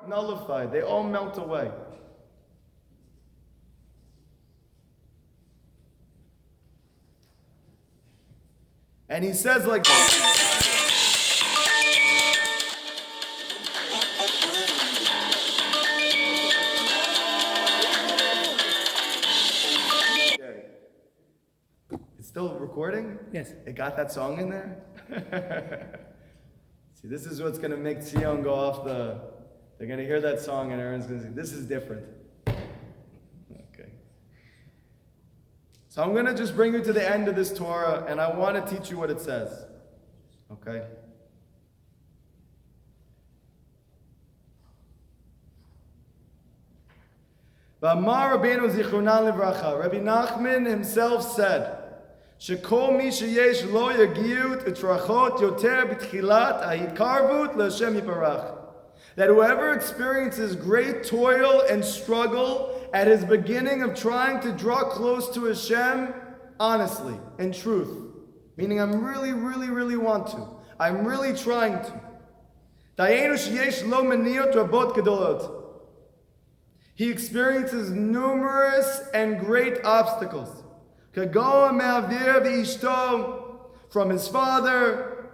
nullified. They all melt away. And he says like it's still recording? Yes. It got that song in there? See, this is what's going to make Tzion go off the... They're going to hear that song and everyone's going to say, this is different. Okay. So I'm going to just bring you to the end of this Torah, and I want to teach you what it says. Okay? V'amar Rabbeinu Zichronan Livracha, Rabbi Nachman himself said, Shekol mi sheyesh lo yagiut etrachot yoter b'tchilat ha'itkarvut le'Hashem yiparach. That whoever experiences great toil and struggle at his beginning of trying to draw close to Hashem, honestly, in truth, meaning I'm really, really, really want to. I'm really trying to. Dayenu sheyesh lo maniot rabot gedolot. He experiences numerous and great obstacles. Kagoa me'avir v'ishto, from his father,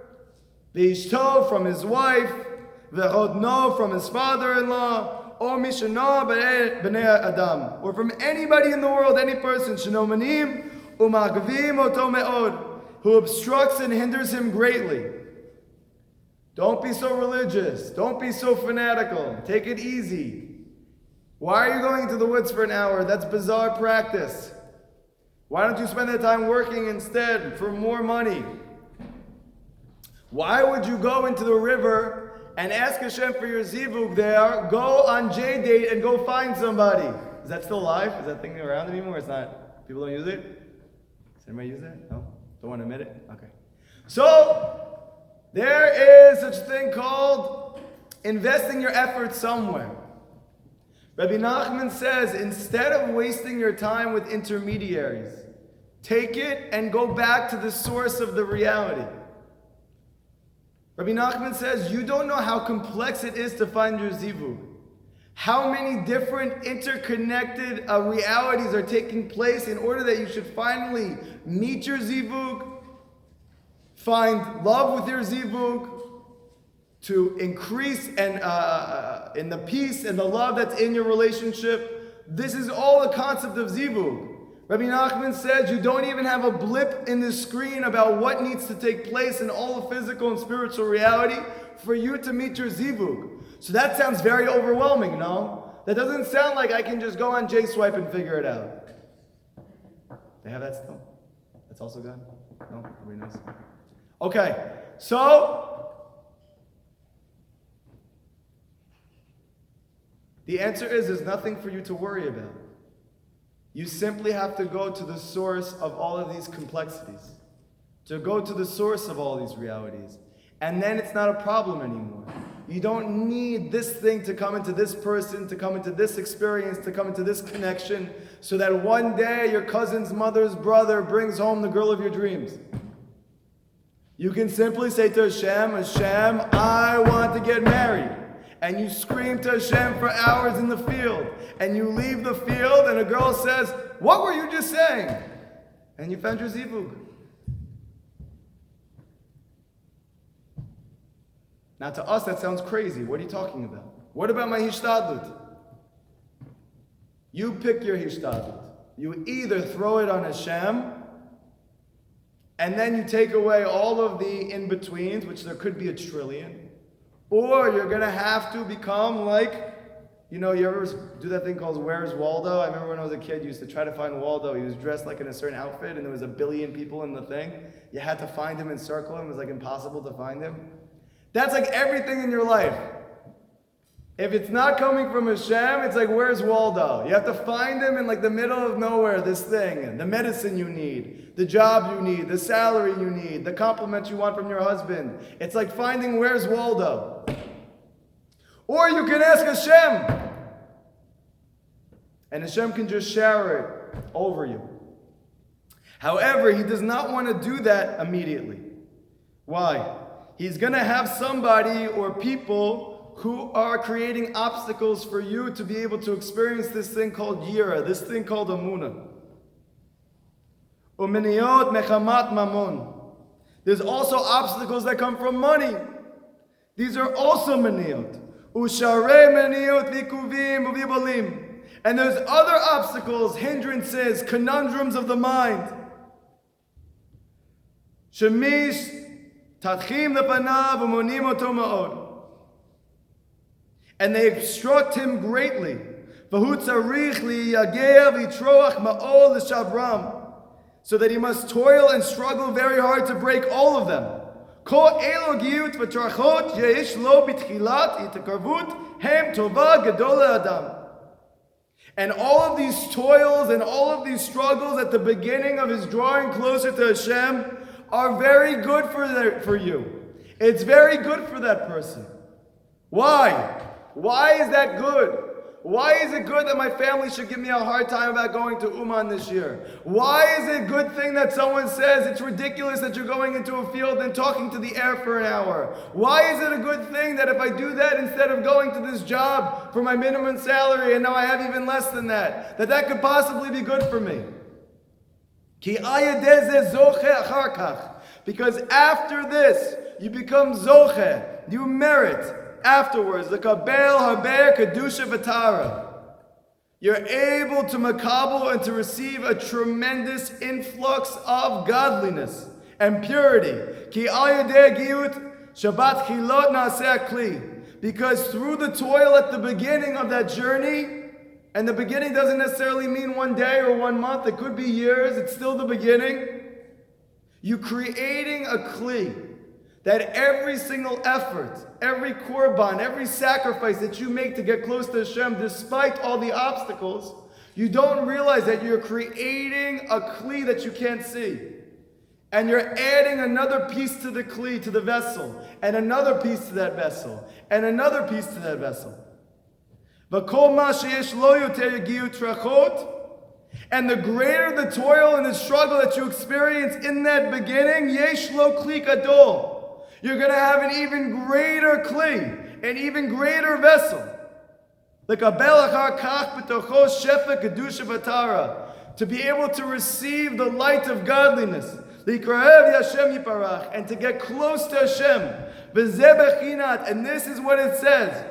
v'ishto, from his wife, v'hodno, from his father-in-law, or mishano b'nei adam, or from anybody in the world, any person, shenomanim u'magavim oto me'od, who obstructs and hinders him greatly. Don't be so religious. Don't be so fanatical. Take it easy. Why are you going to the woods for an hour? That's bizarre practice. Why don't you spend that time working instead for more money? Why would you go into the river and ask Hashem for your zivug there, go on J-date and go find somebody? Is that still alive? Is that thing around anymore? It's not. People don't use it? Does anybody use that? No? Don't want to admit it? Okay. So, there is such a thing called investing your effort somewhere. Rabbi Nachman says, instead of wasting your time with intermediaries, take it and go back to the source of the reality. Rabbi Nachman says, you don't know how complex it is to find your zivug. How many different interconnected realities are taking place in order that you should finally meet your zivug, find love with your zivug, to increase and in the peace and the love that's in your relationship. This is all the concept of zivug. Rabbi Nachman says you don't even have a blip in the screen about what needs to take place in all the physical and spiritual reality for you to meet your zivug. So that sounds very overwhelming, no? That doesn't sound like I can just go on J-Swipe and figure it out. They have that still? That's also gone? No? Everybody knows? Okay, so the answer is there's nothing for you to worry about. You simply have to go to the source of all of these complexities, to go to the source of all these realities. And then it's not a problem anymore. You don't need this thing to come into this person, to come into this experience, to come into this connection, so that one day your cousin's mother's brother brings home the girl of your dreams. You can simply say to Hashem, Hashem, I want to get married. And you scream to Hashem for hours in the field. And you leave the field and a girl says, what were you just saying? And you found your zivug. Now to us that sounds crazy. What are you talking about? What about my hishtadlut? You pick your hishtadlut. You either throw it on Hashem, and then you take away all of the in-betweens, which there could be a trillion, or you're going to have to become like, you ever do that thing called Where's Waldo? I remember when I was a kid, you used to try to find Waldo. He was dressed like in a certain outfit, and there was a billion people in the thing. You had to find him and circle him. It was like impossible to find him. That's like everything in your life. If it's not coming from Hashem, it's like, where's Waldo? You have to find him in like the middle of nowhere, this thing. The medicine you need, the job you need, the salary you need, the compliment you want from your husband. It's like finding where's Waldo. Or you can ask Hashem. And Hashem can just shower it over you. However, He does not want to do that immediately. Why? He's going to have somebody or people who are creating obstacles for you to be able to experience this thing called yira, this thing called amunah. Uminiyot mechamat mamon. There's also obstacles that come from money. These are also maniyot. Ushare maniyot vikuvim uvibolim. And there's other obstacles, hindrances, conundrums of the mind. Shemish tadchim lepanav umonim oto ma'od. And they obstruct him greatly. V'hu tzarich liyageh v'yitroach ma'od l'shabram. So that he must toil and struggle very hard to break all of them. Ko elogiyut v'trachot yesh lo b'tchilat itakarvut hem tova gadol adam. And all of these toils and all of these struggles at the beginning of his drawing closer to Hashem are very good for you. It's very good for that person. Why? Why is that good? Why is it good that my family should give me a hard time about going to Uman this year? Why is it a good thing that someone says it's ridiculous that you're going into a field and talking to the air for an hour? Why is it a good thing that if I do that instead of going to this job for my minimum salary and now I have even less than that, that could possibly be good for me? Because after this, you become zoche, you merit. Afterwards, the kabel haber kedusha v'tara. You're able to makabel and to receive a tremendous influx of godliness and purity. Ki al yedei giyut shabbat chilot naaseh kli. Because through the toil at the beginning of that journey, and the beginning doesn't necessarily mean 1 day or 1 month, it could be years, it's still the beginning. You're creating a kli. That every single effort, every korban, every sacrifice that you make to get close to Hashem, despite all the obstacles, you don't realize that you're creating a kli that you can't see. And you're adding another piece to the kli, to the vessel, and another piece to that vessel, and another piece to that vessel. And the greater the toil and the struggle that you experience in that beginning, yesh lo kli gadol. You're going to have an even greater kli, an even greater vessel. To be able to receive the light of godliness. And to get close to Hashem. And this is what it says.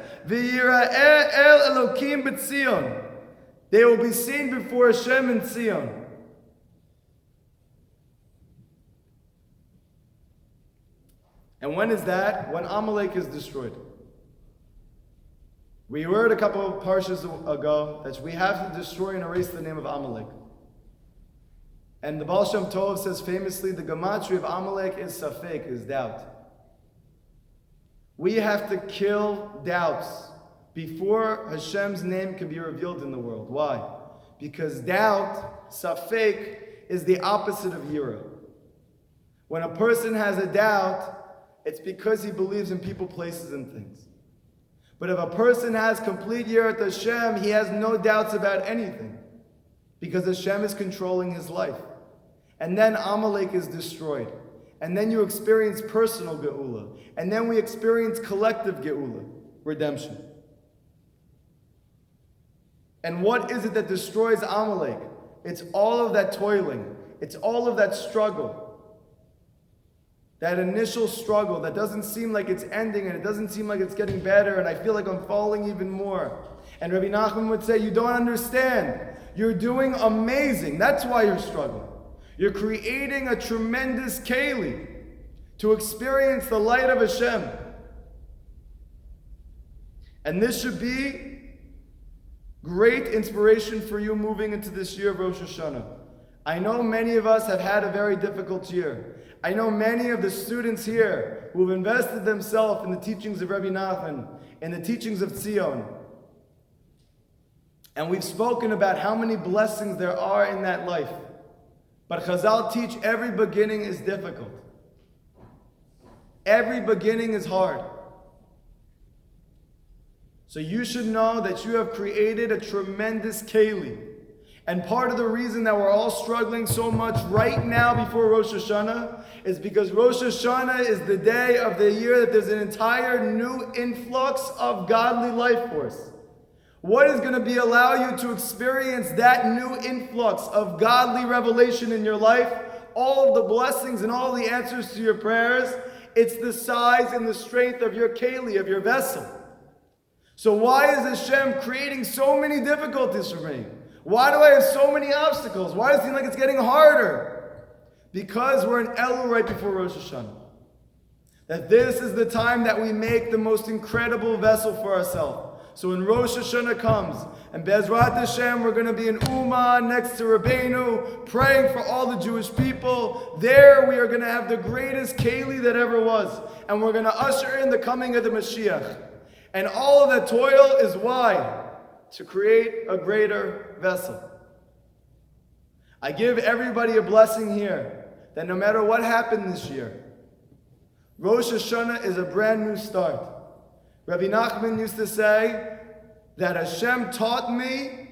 They will be seen before Hashem in Zion. And when is that? When Amalek is destroyed. We heard a couple of parshas ago that we have to destroy and erase the name of Amalek. And the Baal Shem Tov says famously, the gematria of Amalek is safek, is doubt. We have to kill doubts before Hashem's name can be revealed in the world. Why? Because doubt, safek, is the opposite of yira. When a person has a doubt, it's because he believes in people, places, and things. But if a person has complete yirat Hashem, he has no doubts about anything. Because Hashem is controlling his life. And then Amalek is destroyed. And then you experience personal geula. And then we experience collective geula, redemption. And what is it that destroys Amalek? It's all of that toiling. It's all of that struggle. That initial struggle that doesn't seem like it's ending and it doesn't seem like it's getting better and I feel like I'm falling even more. And Rabbi Nachman would say, you don't understand. You're doing amazing. That's why you're struggling. You're creating a tremendous keli to experience the light of Hashem. And this should be great inspiration for you moving into this year of Rosh HaShana. I know many of us have had a very difficult year. I know many of the students here who have invested themselves in the teachings of Rabbi Nachman, in the teachings of Zion. And we've spoken about how many blessings there are in that life. But Chazal teach every beginning is difficult. Every beginning is hard. So you should know that you have created a tremendous keli. And part of the reason that we're all struggling so much right now before Rosh HaShana is because Rosh Hashanah is the day of the year that there's an entire new influx of godly life force. What is going to allow you to experience that new influx of godly revelation in your life? All of the blessings and all the answers to your prayers. It's the size and the strength of your keli, of your vessel. So why is Hashem creating so many difficulties for me? Why do I have so many obstacles? Why does it seem like it's getting harder? Because we're in Elul right before Rosh Hashanah. That this is the time that we make the most incredible vessel for ourselves. So when Rosh Hashanah comes, and Be'ezrat Hashem, we're going to be in Ummah next to Rabbeinu, praying for all the Jewish people. There we are going to have the greatest keli that ever was. And we're going to usher in the coming of the Mashiach. And all of that toil is why? To create a greater vessel. I give everybody a blessing here, that no matter what happened this year, Rosh Hashanah is a brand new start. Rabbi Nachman used to say that Hashem taught me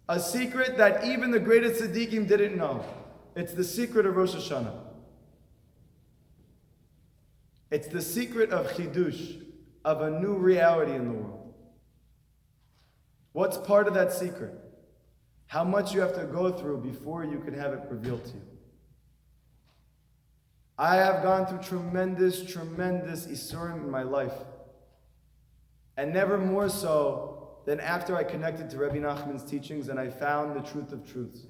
a secret that even the greatest tzaddikim didn't know. It's the secret of Rosh Hashanah. It's the secret of chidush, of a new reality in the world. What's part of that secret? How much you have to go through before you can have it revealed to you. I have gone through tremendous isurim in my life. And never more so than after I connected to Rabbi Nachman's teachings and I found the truth of truths.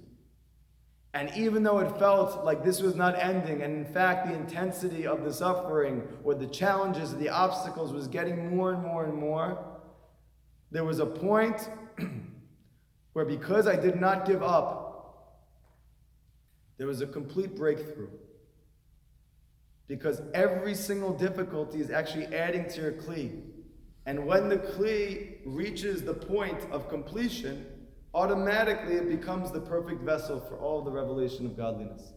And even though it felt like this was not ending, and in fact the intensity of the suffering or the challenges, the obstacles was getting more and more and more, there was a point where because I did not give up, there was a complete breakthrough. Because every single difficulty is actually adding to your kli. And when the kli reaches the point of completion, automatically it becomes the perfect vessel for all the revelation of godliness.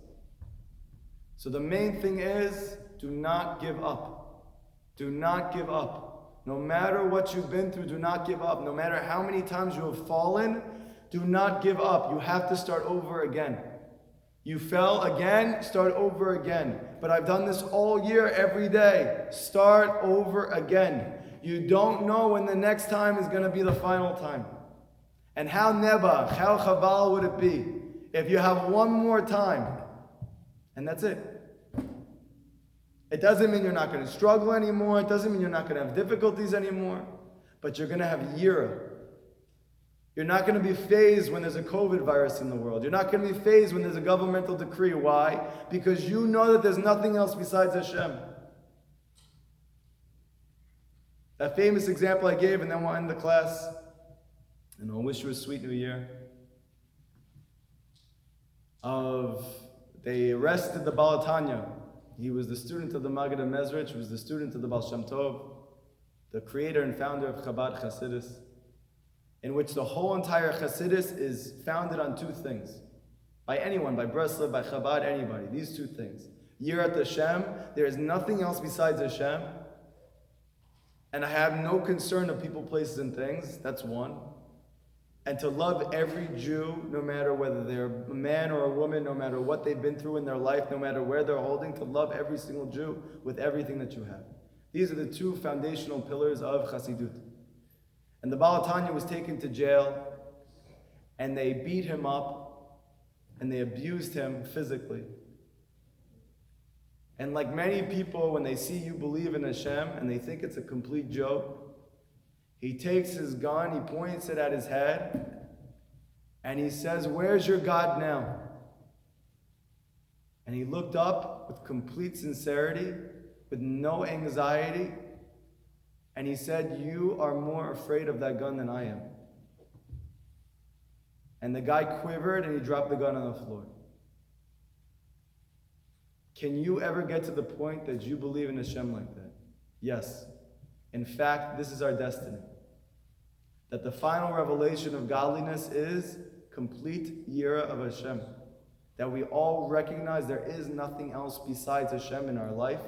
So the main thing is, do not give up. Do not give up. No matter what you've been through, do not give up. No matter how many times you have fallen, do not give up. You have to start over again. You fell again, start over again. But I've done this all year, every day. Start over again. You don't know when the next time is going to be the final time. And how nebach, how chaval would it be if you have one more time and that's it? It doesn't mean you're not going to struggle anymore. It doesn't mean you're not going to have difficulties anymore. But you're going to have yira. You're not going to be fazed when there's a COVID virus in the world. You're not going to be fazed when there's a governmental decree. Why? Because you know that there's nothing else besides Hashem. That famous example I gave, and then we'll end the class. And I'll wish you a sweet new year. They arrested the Baal Tanya. He was the student of the Maggid HaMezrich, was the student of the Baal Shem Tov, the creator and founder of Chabad Chassidus, in which the whole entire Chassidus is founded on two things. By anyone, by Breslov, by Chabad, anybody. These two things. Yirat Hashem, there is nothing else besides Hashem. And I have no concern of people, places, and things. That's one. And to love every Jew, no matter whether they're a man or a woman, no matter what they've been through in their life, no matter where they're holding, to love every single Jew with everything that you have. These are the two foundational pillars of Chassidut. And the Baal Tanya was taken to jail, and they beat him up, and they abused him physically. And like many people, when they see you believe in Hashem and they think it's a complete joke, he takes his gun, he points it at his head, and he says, "Where's your God now?" And he looked up with complete sincerity, with no anxiety, and he said, "You are more afraid of that gun than I am." And the guy quivered and he dropped the gun on the floor. Can you ever get to the point that you believe in Hashem like that? Yes. In fact, this is our destiny. That the final revelation of godliness is complete yira of Hashem. That we all recognize there is nothing else besides Hashem in our life.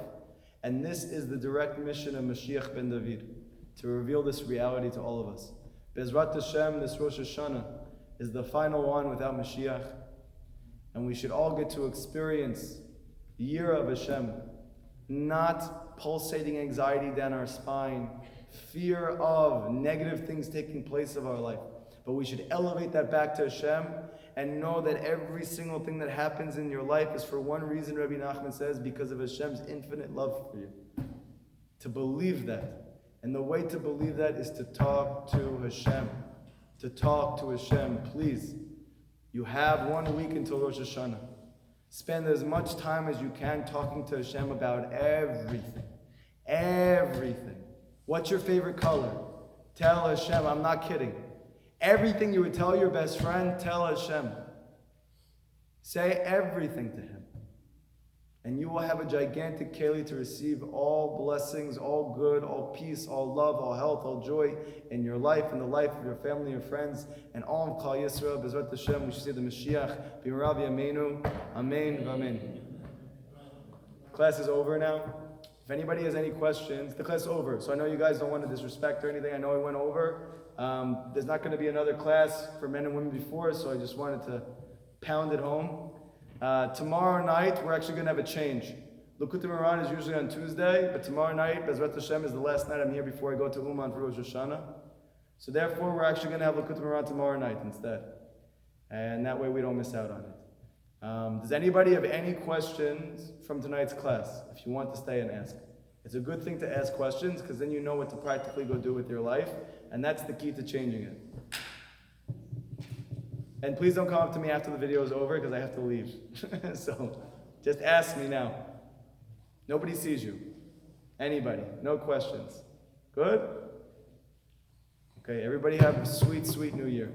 And this is the direct mission of Mashiach ben David, to reveal this reality to all of us. Be'ezrat Hashem, this Rosh Hashanah is the final one without Mashiach. And we should all get to experience the year of Hashem, not pulsating anxiety down our spine, fear of negative things taking place of our life. But we should elevate that back to Hashem and know that every single thing that happens in your life is for one reason, Rabbi Nachman says, because of Hashem's infinite love for you. To believe that. And the way to believe that is to talk to Hashem. To talk to Hashem, please. You have 1 week until Rosh HaShana. Spend as much time as you can talking to Hashem about everything. Everything. What's your favorite color? Tell Hashem, I'm not kidding. Everything you would tell your best friend, tell Hashem. Say everything to Him. And you will have a gigantic keli to receive all blessings, all good, all peace, all love, all health, all joy in your life, in the life of your family, your friends, and all of Klal Yisrael. Bezrat Hashem, we should say the Mashiach, B'mirav Yameinu, Amen, V'amen. Class is over now. If anybody has any questions, the class is over. So I know you guys don't want to disrespect or anything. I know I went over. There's not going to be another class for men and women before, so I just wanted to pound it home. Tomorrow night, we're actually going to have a change. Likutei Moharan is usually on Tuesday, but tomorrow night, Bezrat Hashem, is the last night I'm here before I go to Uman for Rosh HaShana. So therefore, we're actually going to have Likutei Moharan tomorrow night instead. And that way we don't miss out on it. Does anybody have any questions from tonight's class? If you want to stay and ask. It's a good thing to ask questions, because then you know what to practically go do with your life, and that's the key to changing it. And please don't come up to me after the video is over, because I have to leave. So, just ask me now. Nobody sees you. Anybody. No questions. Good? Okay, everybody have a sweet, sweet New Year.